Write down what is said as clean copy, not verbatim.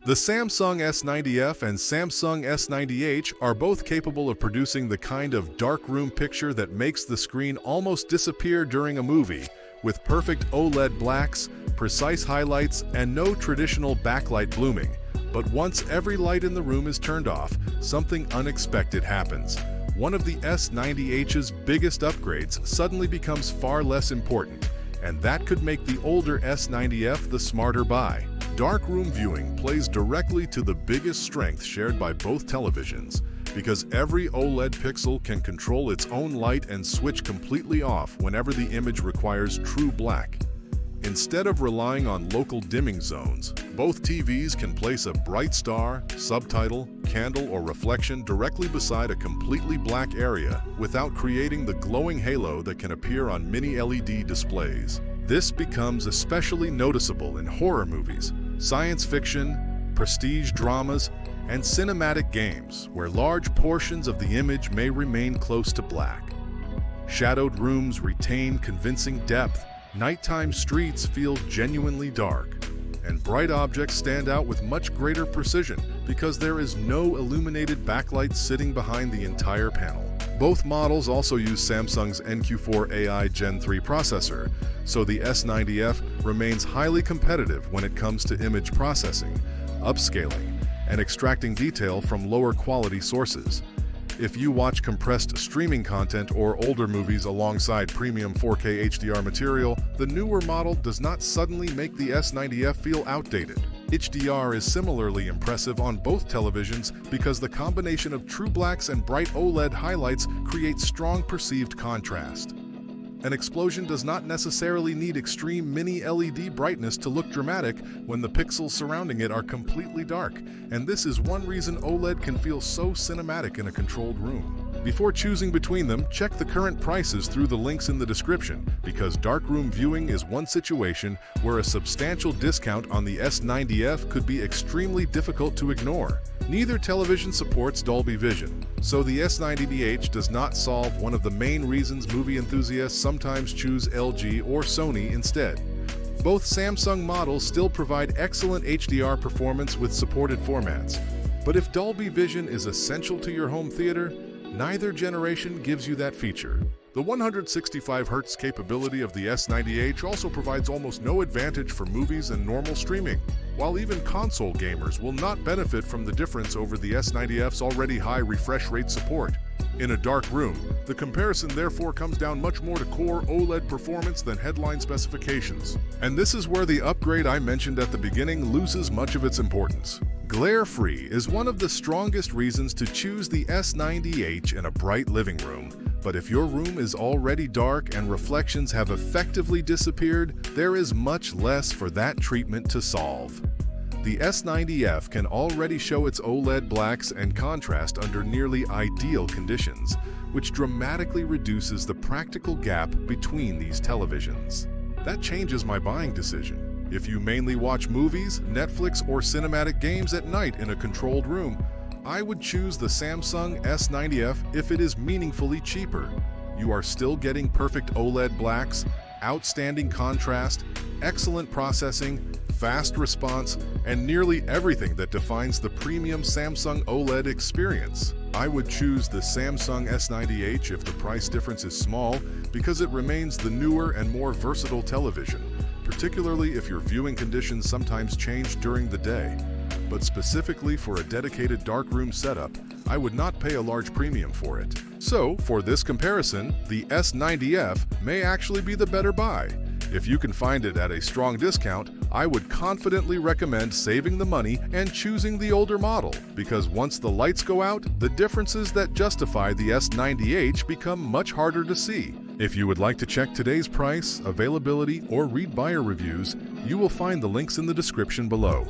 The Samsung S90F and Samsung S90H are both capable of producing the kind of darkroom picture that makes the screen almost disappear during a movie, with perfect OLED blacks, precise highlights, and no traditional backlight blooming. But once every light in the room is turned off, something unexpected happens. One of the S90H's biggest upgrades suddenly becomes far less important, and that could make the older S90F the smarter buy. Darkroom viewing plays directly to the biggest strength shared by both televisions, because every OLED pixel can control its own light and switch completely off whenever the image requires true black. Instead of relying on local dimming zones, both TVs can place a bright star, subtitle, candle, or reflection directly beside a completely black area without creating the glowing halo that can appear on mini LED displays. This becomes especially noticeable in horror movies, science fiction, prestige dramas, and cinematic games, where large portions of the image may remain close to black. Shadowed rooms retain convincing depth, nighttime streets feel genuinely dark, and bright objects stand out with much greater precision because there is no illuminated backlight sitting behind the entire panel. Both models also use Samsung's NQ4 AI Gen 3 processor, so the S90F remains highly competitive when it comes to image processing, upscaling, and extracting detail from lower quality sources. If you watch compressed streaming content or older movies alongside premium 4K HDR material, the newer model does not suddenly make the S90F feel outdated. HDR is similarly impressive on both televisions because the combination of true blacks and bright OLED highlights creates strong perceived contrast. An explosion does not necessarily need extreme mini LED brightness to look dramatic when the pixels surrounding it are completely dark, and this is one reason OLED can feel so cinematic in a controlled room. Before choosing between them, check the current prices through the links in the description, because darkroom viewing is one situation where a substantial discount on the S90F could be extremely difficult to ignore. Neither television supports Dolby Vision, so the S90H does not solve one of the main reasons movie enthusiasts sometimes choose LG or Sony instead. Both Samsung models still provide excellent HDR performance with supported formats, but if Dolby Vision is essential to your home theater, neither generation gives you that feature. The 165Hz capability of the S90H also provides almost no advantage for movies and normal streaming, while even console gamers will not benefit from the difference over the S90F's already high refresh rate support. In a dark room, the comparison therefore comes down much more to core OLED performance than headline specifications. And this is where the upgrade I mentioned at the beginning loses much of its importance. Glare-free is one of the strongest reasons to choose the S90H in a bright living room. But if your room is already dark and reflections have effectively disappeared, there is much less for that treatment to solve. The S90F can already show its OLED blacks and contrast under nearly ideal conditions, which dramatically reduces the practical gap between these televisions. That changes my buying decision. If you mainly watch movies, Netflix, or cinematic games at night in a controlled room, I would choose the Samsung S90F if it is meaningfully cheaper. You are still getting perfect OLED blacks, outstanding contrast, excellent processing, fast response, and nearly everything that defines the premium Samsung OLED experience. I would choose the Samsung S90H if the price difference is small because it remains the newer and more versatile television, particularly if your viewing conditions sometimes change during the day. But specifically for a dedicated darkroom setup, I would not pay a large premium for it. So, for this comparison, the S90F may actually be the better buy. If you can find it at a strong discount, I would confidently recommend saving the money and choosing the older model, because once the lights go out, the differences that justify the S90H become much harder to see. If you would like to check today's price, availability, or read buyer reviews, you will find the links in the description below.